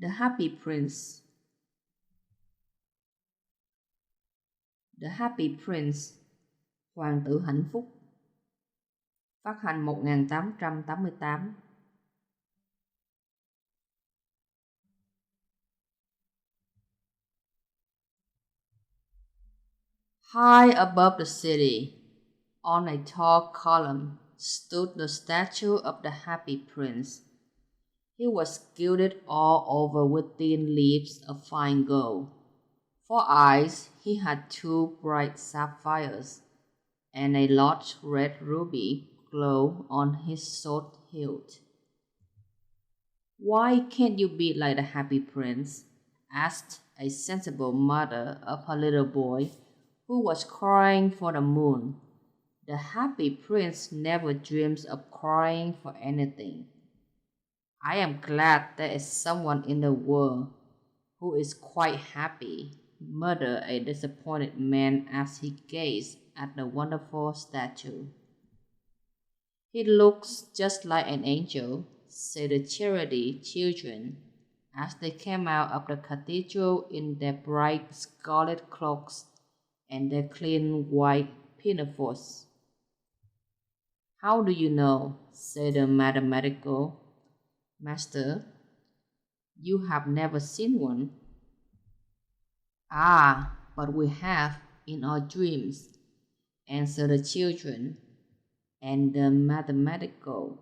The Happy Prince. The Happy Prince, Hoàng tử hạnh phúc. Phát hành 1888. High above the city, on a tall column, stood the statue of the Happy Prince. He was gilded all over with thin leaves of fine gold. For eyes, he had 2 bright sapphires, and a large red ruby glowed on his sword hilt. "Why can't you be like the Happy Prince?" asked a sensible mother of her little boy, who was crying for the moon. "The Happy Prince never dreams of crying for anything." "I am glad there is someone in the world who is quite happy," muttered a disappointed man as he gazed at the wonderful statue. "He looks just like an angel," said the charity children as they came out of the cathedral in their bright scarlet cloaks and their clean white pinafores. "How do you know?" said the mathematical master. "You have never seen one." "Ah, but we have in our dreams," answered the children, and the mathematical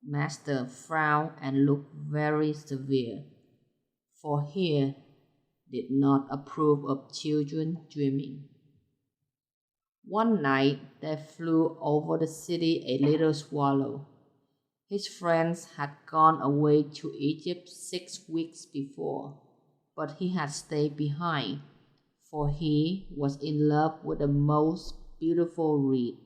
master frowned and looked very severe, for he did not approve of children dreaming. One night there flew over the city a little swallow. His friends had gone away to Egypt 6 weeks before, but he had stayed behind, for he was in love with the most beautiful reed.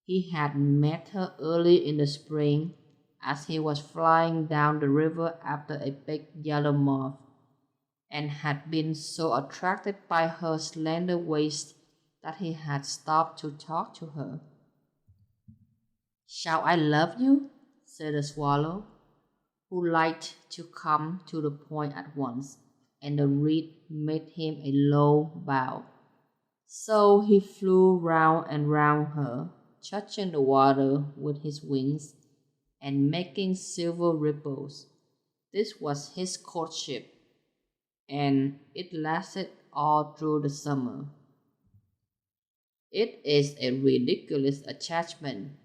He had met her early in the spring as he was flying down the river after a big yellow moth, and had been so attracted by her slender waist that he had stopped to talk to her. "Shall I love you?" said the swallow, who liked to come to the point at once, and the reed made him a low bow. So he flew round and round her, touching the water with his wings and making silver ripples. This was his courtship, and it lasted all through the summer. "It is a ridiculous attachment,"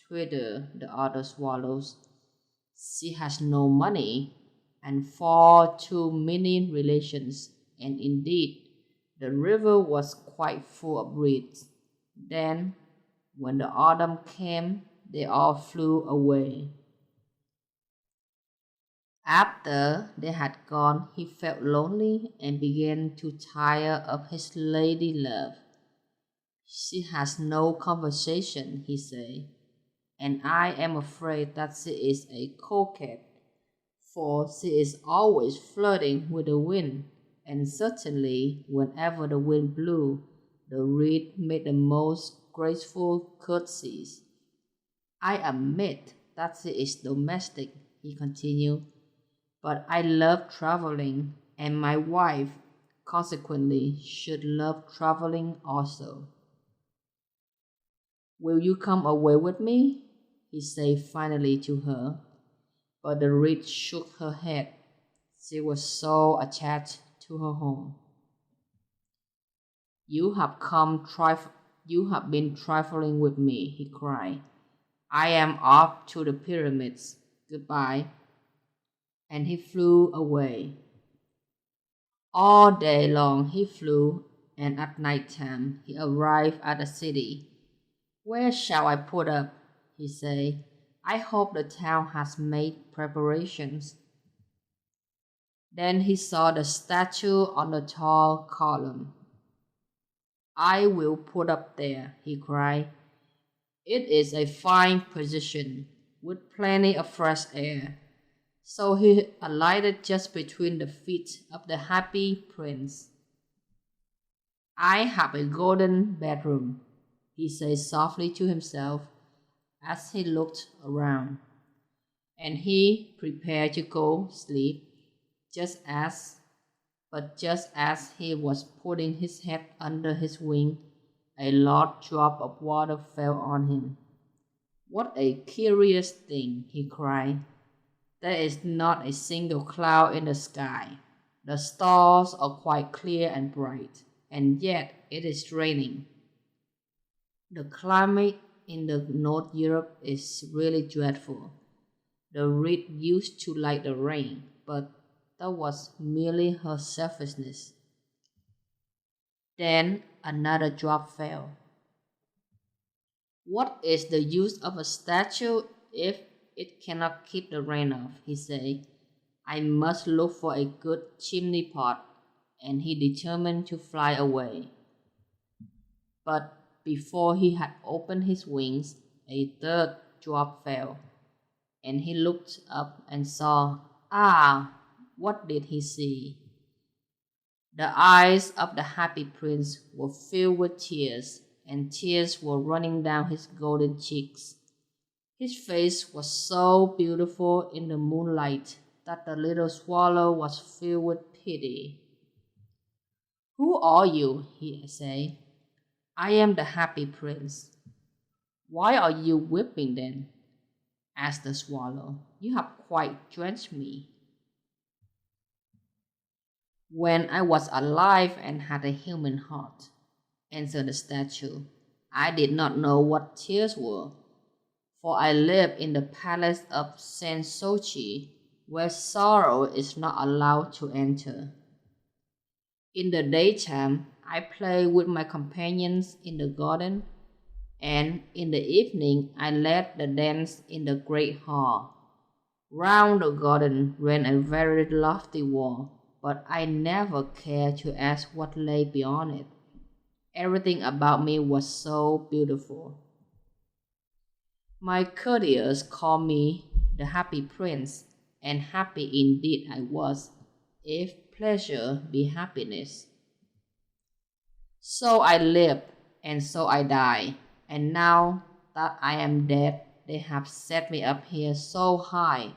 twittered the other swallows. "She has no money, and far too many relations, and indeed the river was quite full of reeds." Then, when the autumn came, they all flew away. After they had gone, he felt lonely and began to tire of his lady love. "She has no conversation," he said, "and I am afraid that she is a coquette, for she is always flirting with the wind, and certainly whenever the wind blew, the reed made the most graceful curtsies. I admit that she is domestic," he continued, "but I love traveling, and my wife, consequently, should love traveling also." "Will you come away with me?" he said finally to her, but the reed shook her head. She was so attached to her home. You have been trifling with me," he cried. "I am off to the pyramids. Goodbye." And he flew away. All day long he flew, and at night time he arrived at the city. "Where shall I put up?" he said. "I hope the town has made preparations." Then he saw the statue on the tall column. "I will put up there," he cried. "It is a fine position, with plenty of fresh air." So he alighted just between the feet of the Happy Prince. "I have a golden bedroom," he said softly to himself as he looked around, and he prepared to go sleep. Just as just as he was putting his head under his wing, a large drop of water fell on him. "What a curious thing!" he cried. "There is not a single cloud in the sky. The stars are quite clear and bright, and yet it is raining." The climate in the North Europe is really dreadful. The reed used to like the rain, but that was merely her selfishness. Then another drop fell. "What is the use of a statue if it cannot keep the rain off?" he said. "I must look for a good chimney pot," and he determined to fly away. But before he had opened his wings, a third drop fell, and he looked up and saw, what did he see? The eyes of the happy prince were filled with tears, and tears were running down his golden cheeks. His face was so beautiful in the moonlight that the little swallow was filled with pity. "Who are you?" he said. "I am the happy prince." "Why are you weeping then?" asked the swallow. "You have quite drenched me." "When I was alive and had a human heart," answered the statue, "I did not know what tears were, for I lived in the palace of Saint Sochi, where sorrow is not allowed to enter. In the daytime, I played with my companions in the garden, and in the evening I led the dance in the great hall. Round the garden ran a very lofty wall, but I never cared to ask what lay beyond it. Everything about me was so beautiful. My courtiers called me the happy prince, and happy indeed I was, if pleasure be happiness. So I lived, and so I die, and now that I am dead, they have set me up here so high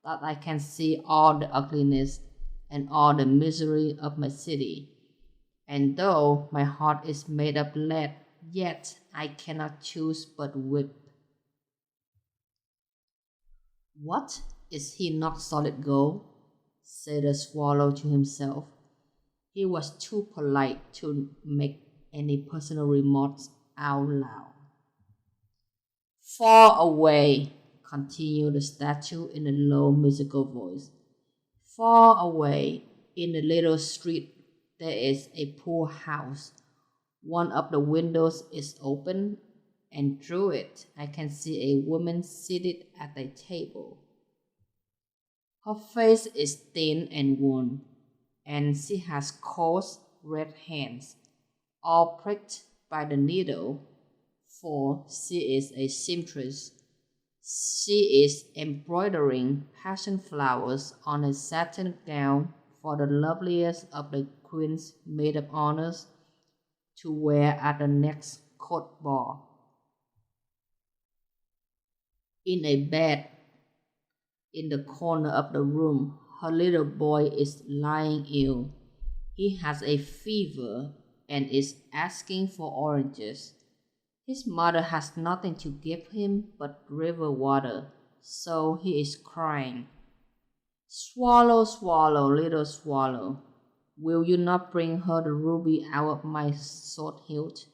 that I can see all the ugliness and all the misery of my city. And though my heart is made of lead, yet I cannot choose but weep." "What, is he not solid gold?" said the swallow to himself. He was too polite to make any personal remarks out loud. "Far away," continued the statue in a low musical voice. "Far away, in the little street, there is a poor house. One of the windows is open, and through it I can see a woman seated at a table. Her face is thin and worn, and she has coarse red hands, all pricked by the needle, for she is a seamstress. She is embroidering passion flowers on a satin gown for the loveliest of the queen's maid of honors to wear at the next court ball. In a bed in the corner of the room, her little boy is lying ill. He has a fever and is asking for oranges. His mother has nothing to give him but river water, so he is crying. Swallow, swallow, little swallow, will you not bring her the ruby out of my sword hilt?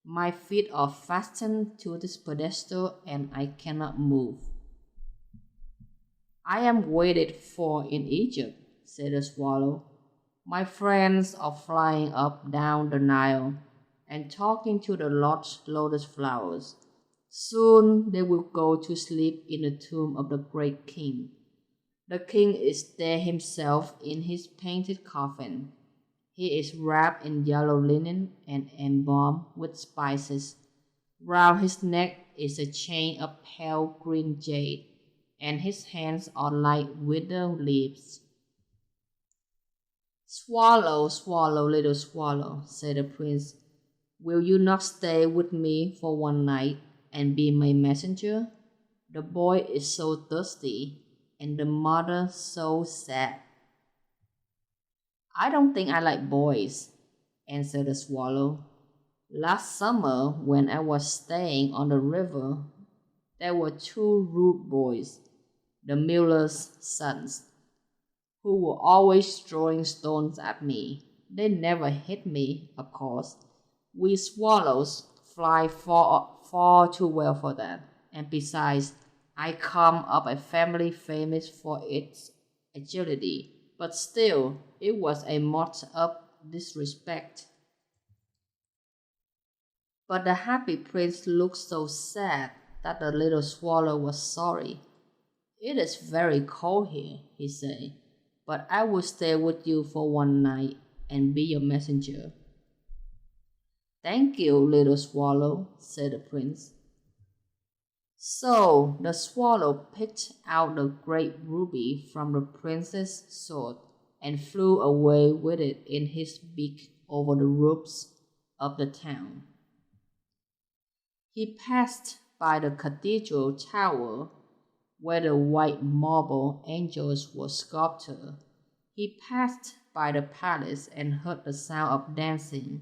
My feet are fastened to this pedestal, and I cannot move. I am waited for in Egypt, said the swallow. My friends are flying up down the Nile and talking to the large lotus flowers. Soon they will go to sleep in the tomb of the great king. The king is there himself in his painted coffin. He is wrapped in yellow linen and embalmed with spices. Round his neck is a chain of pale green jade, and his hands are like withered leaves. Swallow, swallow, little swallow, said the prince, will you not stay with me for one night and be my messenger? The boy is so thirsty, and the mother so sad. I don't think I like boys, answered the swallow. Last summer, when I was staying on the river, there were two rude boys, the miller's sons, who were always throwing stones at me. They never hit me, of course. We swallows fly far too well for that. And besides, I come of a family famous for its agility. But still, it was a marked up disrespect. But the happy prince looked so sad that the little swallow was sorry. It is very cold here, he said, but I will stay with you for one night and be your messenger. Thank you, little swallow, said the prince. So the swallow picked out the great ruby from the prince's sword and flew away with it in his beak over the roofs of the town. He passed by the cathedral tower where the white marble angels were sculpted. He passed by the palace and heard the sound of dancing.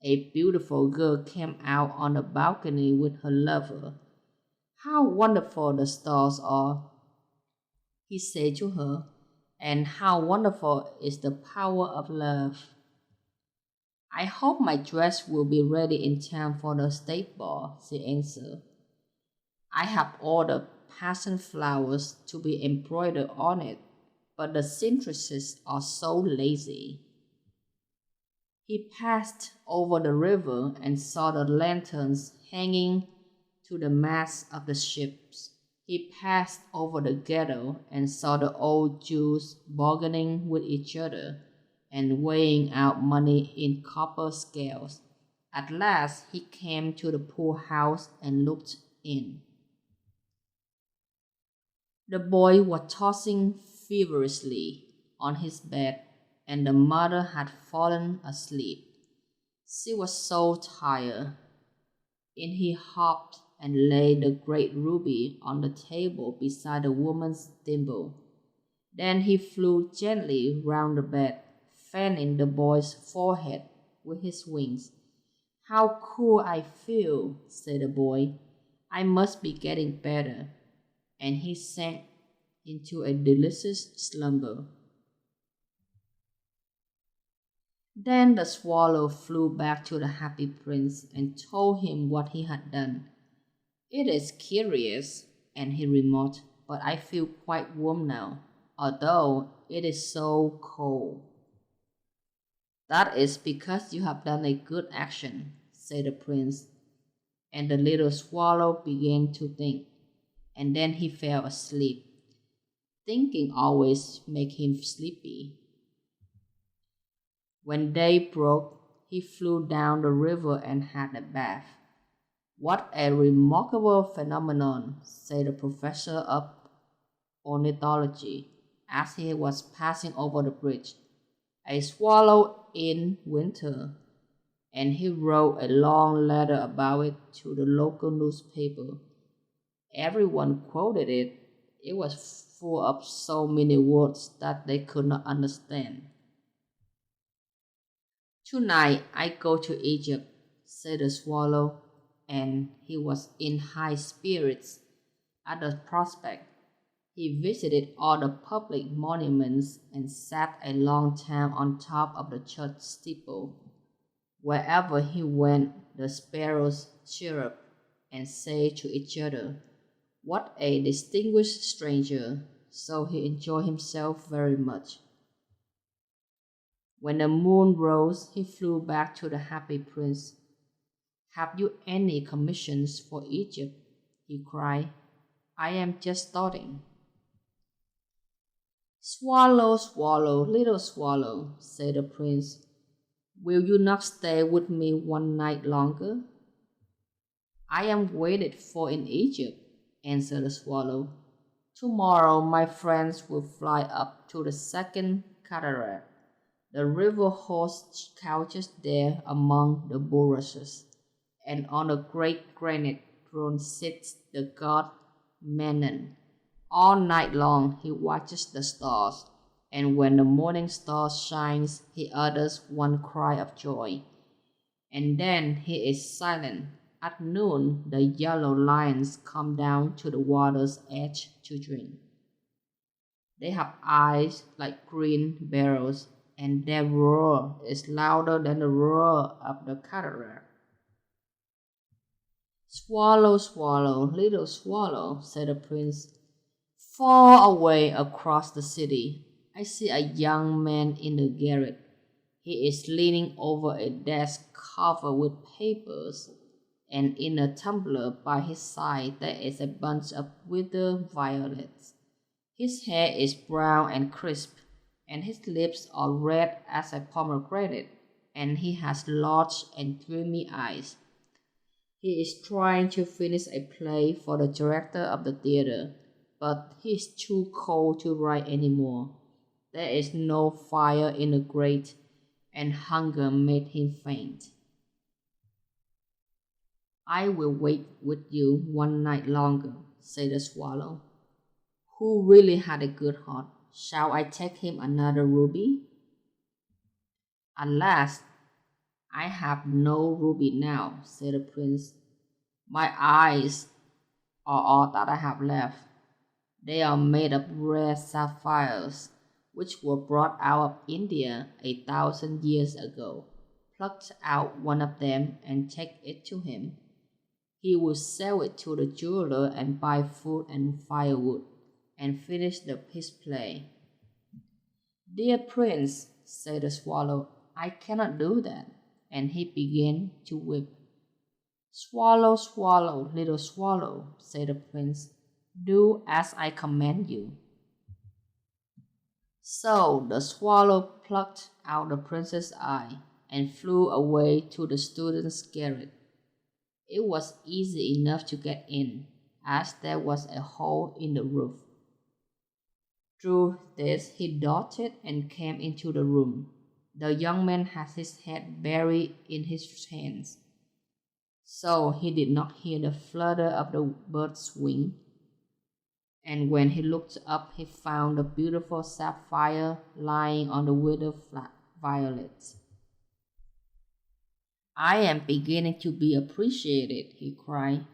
A beautiful girl came out on the balcony with her lover. How wonderful the stars are, he said to her, and how wonderful is the power of love. I hope my dress will be ready in time for the state ball, she answered. I have ordered patent flowers to be embroidered on it, but the seamstresses are so lazy. He passed over the river and saw the lanterns hanging to the masts of the ships. He passed over the ghetto and saw the old Jews bargaining with each other and weighing out money in copper scales. At last he came to the poor house and looked in. The boy was tossing feverishly on his bed, and the mother had fallen asleep. She was so tired. In he hopped and laid the great ruby on the table beside the woman's thimble. Then he flew gently round the bed, fanning the boy's forehead with his wings. How cool I feel, said the boy. I must be getting better. And he sank into a delicious slumber. Then the swallow flew back to the happy prince and told him what he had done. It is curious, and he remarked, but I feel quite warm now, although it is so cold. That is because you have done a good action, said the prince, and the little swallow began to think, and then he fell asleep. Thinking always makes him sleepy. When day broke, he flew down the river and had a bath. What a remarkable phenomenon, said the professor of ornithology as he was passing over the bridge. A swallow in winter, and he wrote a long letter about it to the local newspaper. Everyone quoted it. It was full of so many words that they could not understand. Tonight I go to Egypt, said the swallow, and he was in high spirits at the prospect. He visited all the public monuments and sat a long time on top of the church steeple. Wherever he went, the sparrows chirruped and said to each other, "What a distinguished stranger!" So he enjoyed himself very much. When the moon rose, he flew back to the happy prince. "Have you any commissions for Egypt?" he cried. "I am just starting." "Swallow, swallow, little swallow," said the prince, "will you not stay with me one night longer?" "I am waited for in Egypt," answered the swallow. "Tomorrow my friends will fly up to the second cataract. The river horse couches there among the bulrushes, and on a great granite throne sits the god Menon. All night long he watches the stars, and when the morning star shines, he utters one cry of joy, and then he is silent. At noon, the yellow lions come down to the water's edge to drink. They have eyes like green barrels, and their roar is louder than the roar of the cataract. Swallow, swallow, little swallow, said the prince. Far away across the city, I see a young man in the garret. He is leaning over a desk covered with papers, and in a tumbler by his side there is a bunch of withered violets. His hair is brown and crisp, and his lips are red as a pomegranate, and he has large and dreamy eyes. He is trying to finish a play for the director of the theater, but he is too cold to write any more. There is no fire in the grate, and hunger made him faint. I will wait with you one night longer, said the swallow, who really had a good heart. Shall I take him another ruby? Alas, I have no ruby now, said the prince. My eyes are all that I have left. They are made of rare sapphires, which were brought out of India 1,000 years ago. Pluck out one of them and take it to him. He will sell it to the jeweler and buy food and firewood, and finish his play. Dear prince, said the swallow, I cannot do that, and he began to weep. Swallow, swallow, little swallow, said the prince, do as I command you. So the swallow plucked out the prince's eye and flew away to the student's garret. It was easy enough to get in, as there was a hole in the roof. Through this he darted and came into the room. The young man had his head buried in his hands, so he did not hear the flutter of the bird's wing. And when he looked up, he found the beautiful sapphire lying on the withered violets. I am beginning to be appreciated, he cried.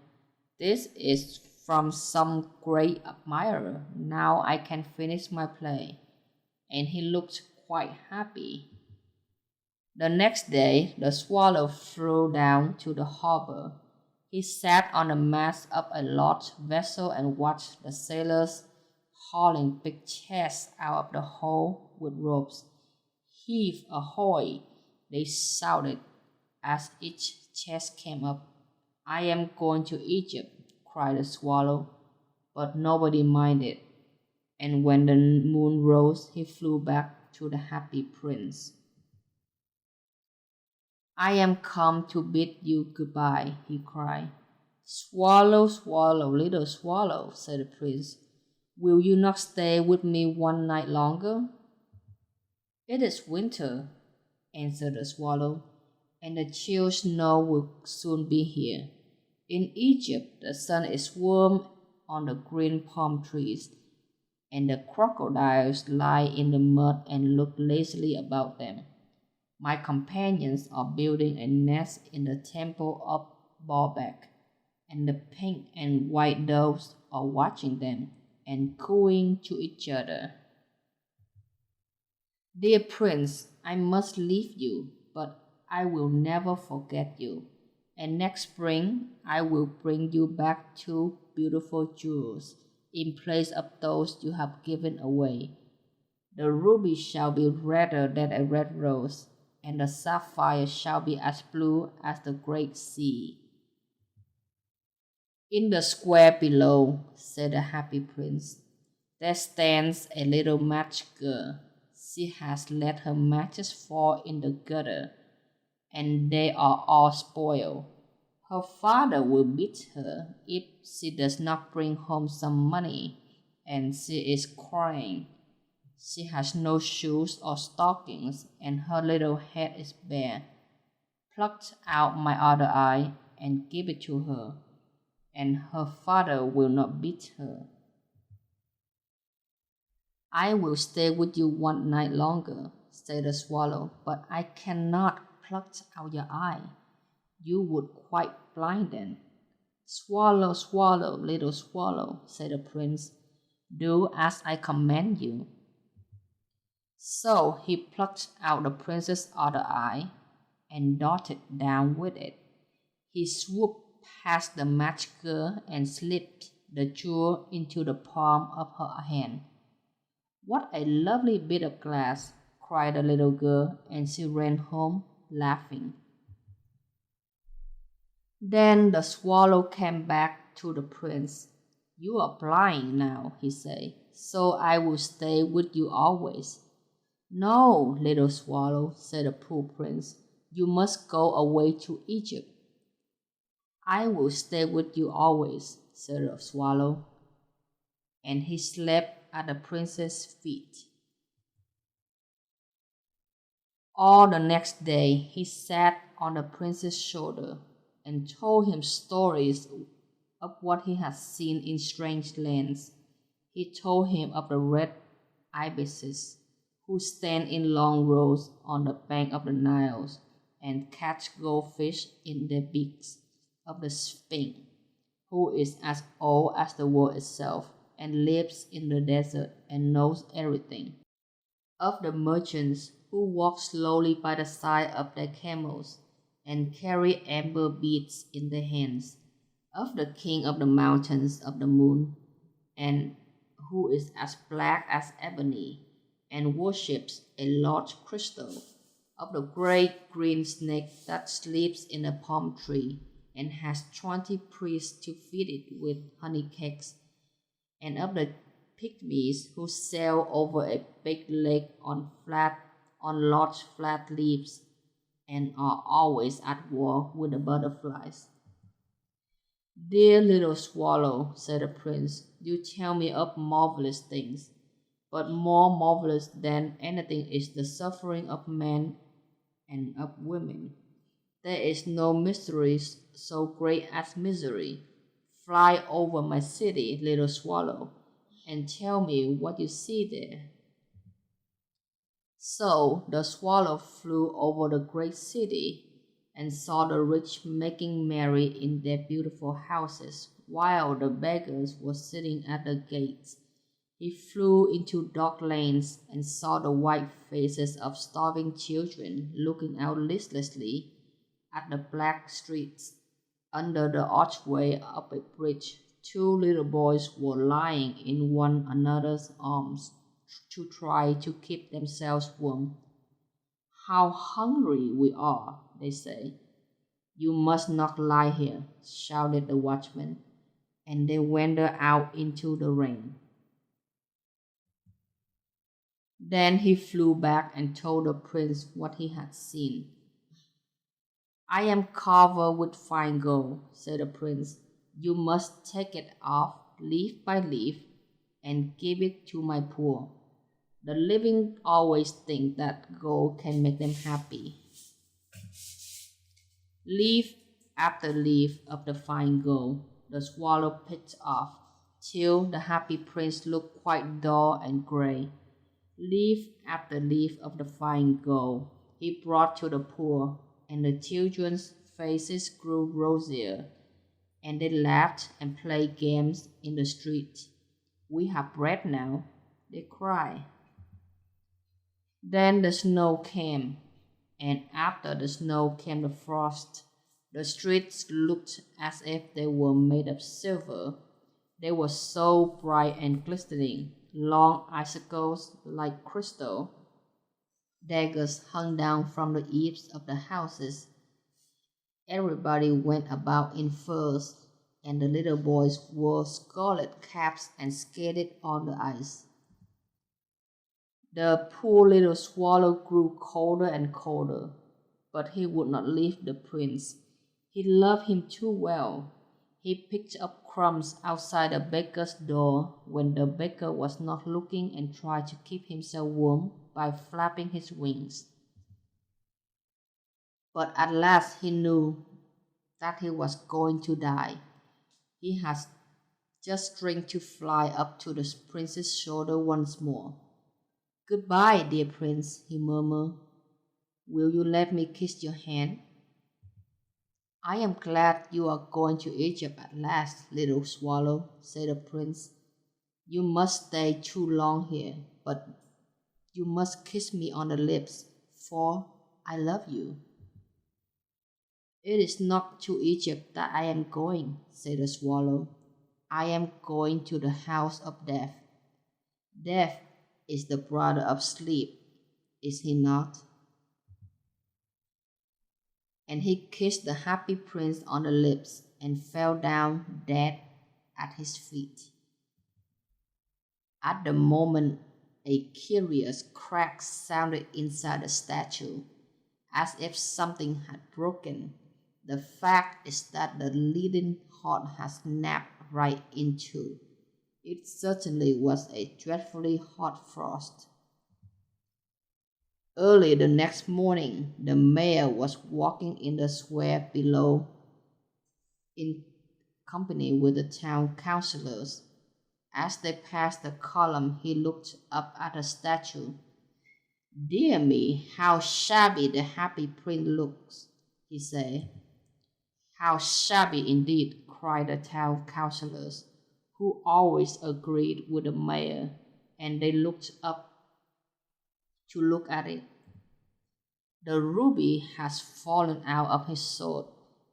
This is from some great admirer. Now I can finish my play. And he looked quite happy. The next day, the swallow flew down to the harbor. He sat on the mast of a large vessel and watched the sailors hauling big chests out of the hold with ropes. Heave ahoy! They shouted as each chest came up. I am going to Egypt, cried the swallow, but nobody minded, and when the moon rose, he flew back to the happy prince. I am come to bid you goodbye, he cried. Swallow, swallow, little swallow, said the prince, will you not stay with me one night longer? It is winter, answered the swallow, and the chill snow will soon be here. In Egypt, the sun is warm on the green palm trees, and the crocodiles lie in the mud and look lazily about them. My companions are building a nest in the temple of Baalbek, and the pink and white doves are watching them and cooing to each other. Dear prince, I must leave you, but I will never forget you, and next spring I will bring you back 2 beautiful jewels in place of those you have given away. The ruby shall be redder than a red rose, and the sapphire shall be as blue as the great sea. In the square below, said the happy prince, there stands a little match girl. She has let her matches fall in the gutter, and they are all spoiled. Her father will beat her if she does not bring home some money, and she is crying. She has no shoes or stockings, and her little head is bare. Pluck out my other eye and give it to her, and her father will not beat her. I will stay with you one night longer, said the swallow, but I cannot pluck out your eye. You would quite blind then. Swallow, swallow, little swallow, said the prince. Do as I command you. So he plucked out the prince's other eye and darted down with it. He swooped past the match girl and slipped the jewel into the palm of her hand. What a lovely bit of glass, cried the little girl, and she ran home laughing. Then the swallow came back to the prince. You are blind now, he said, so I will stay with you always. No, little swallow, said the poor prince, you must go away to Egypt. I will stay with you always, said the swallow, and he slept at the prince's feet. All the next day he sat on the prince's shoulder and told him stories of what he had seen in strange lands. He told him of the red ibises who stand in long rows on the bank of the Nile and catch goldfish in their beaks, of the Sphinx, who is as old as the world itself and lives in the desert and knows everything, of the merchants who walk slowly by the side of their camels and carry amber beads in their hands, of the king of the mountains of the moon, and who is as black as ebony and worships a large crystal, of the great green snake that sleeps in a palm tree and has 20 priests to feed it with honey cakes, and of the pygmies who sail over a big lake on large flat leaves and are always at war with the butterflies. Dear little swallow, said the prince, you tell me of marvelous things, but more marvelous than anything is the suffering of men and of women. There is no mystery so great as misery. Fly over my city, little swallow, and tell me what you see there. So the swallow flew over the great city and saw the rich making merry in their beautiful houses, while the beggars were sitting at the gates. He flew into dark lanes and saw the white faces of starving children looking out listlessly at the black streets. Under the archway of a bridge, two little boys were lying in one another's arms to try to keep themselves warm. How hungry we are, they say. You must not lie here, shouted the watchman, and they wandered out into the rain. Then he flew back and told the prince what he had seen. I am covered with fine gold, said the prince. You must take it off leaf by leaf and give it to my poor. The living always think that gold can make them happy. Leaf after leaf of the fine gold the swallow picked off, till the happy prince looked quite dull and grey. Leaf after leaf of the fine gold he brought to the poor, and the children's faces grew rosier, and they laughed and played games in the street. We have bread now, they cried. Then the snow came, and after the snow came the frost. The streets looked as if they were made of silver. They were so bright and glistening, long icicles like crystal. Daggers hung down from the eaves of the houses. Everybody went about in furs, and the little boys wore scarlet caps and skated on the ice. The poor little swallow grew colder and colder, but he would not leave the prince. He loved him too well. He picked up crumbs outside the baker's door when the baker was not looking and tried to keep himself warm by flapping his wings. But at last he knew that he was going to die. He had just string to fly up to the prince's shoulder once more. "Goodbye, dear prince," he murmured. "Will you let me kiss your hand?" "I am glad you are going to Egypt at last, little swallow," said the prince. "You must stay too long here, but you must kiss me on the lips, for I love you." "It is not to Egypt that I am going," said the swallow. "I am going to the house of Death. Death is the brother of Sleep, is he not?" And he kissed the happy prince on the lips and fell down dead at his feet. At the moment, a curious crack sounded inside the statue, as if something had broken. The fact is that the leaden heart had snapped right in two. It certainly was a dreadfully hot frost. Early the next morning, the mayor was walking in the square below in company with the town councillors. As they passed the column, he looked up at the statue. "Dear me, how shabby the happy prince looks," he said. "How shabby indeed," cried the town councillors, who always agreed with the mayor, and they looked up to look at it. "The ruby has fallen out of his sword.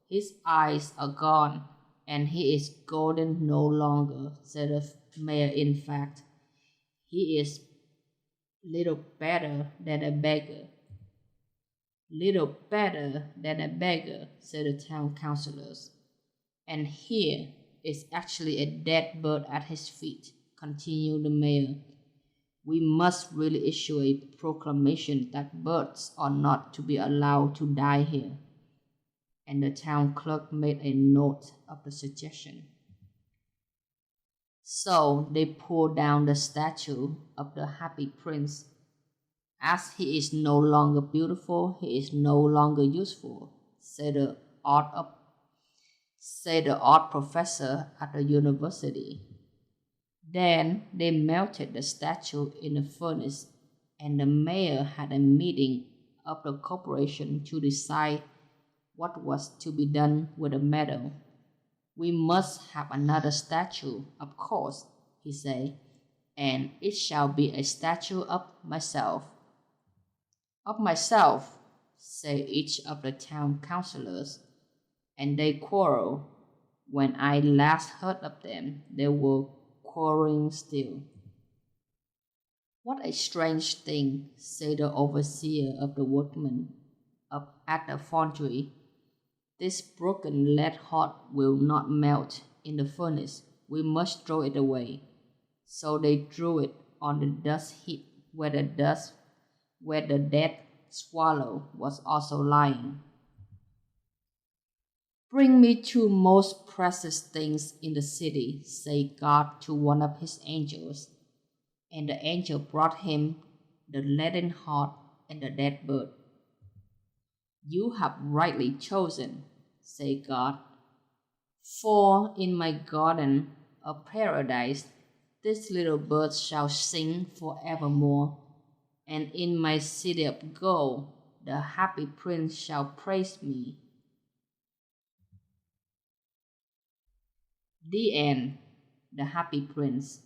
His eyes are gone, and he is golden no longer," said the mayor. "In fact, he is little better than a beggar." "Little better than a beggar," said the town councillors. "And here is actually a dead bird at his feet," continued the mayor. "We must really issue a proclamation that birds are not to be allowed to die here." And the town clerk made a note of the suggestion. So they pulled down the statue of the happy prince. "As he is no longer beautiful, he is no longer useful," said the art professor at the university. Then they melted the statue in the furnace, and the mayor had a meeting of the corporation to decide what was to be done with the metal. "We must have another statue, of course," he said, "and it shall be a statue of myself." "Of myself," said each of the town councillors, and they quarreled. When I last heard of them, they were quarreling still. "What a strange thing," said the overseer of the workmen at the foundry. "This broken lead heart will not melt in the furnace. We must throw it away." So they threw it on the dust heap where the dead swallow was also lying. "Bring me two most precious things in the city," said God to one of his angels. And the angel brought him the leaden heart and the dead bird. "You have rightly chosen," said God. "For in my garden of paradise these little birds shall sing forevermore, and in my city of gold the happy prince shall praise me." The End. The Happy Prince.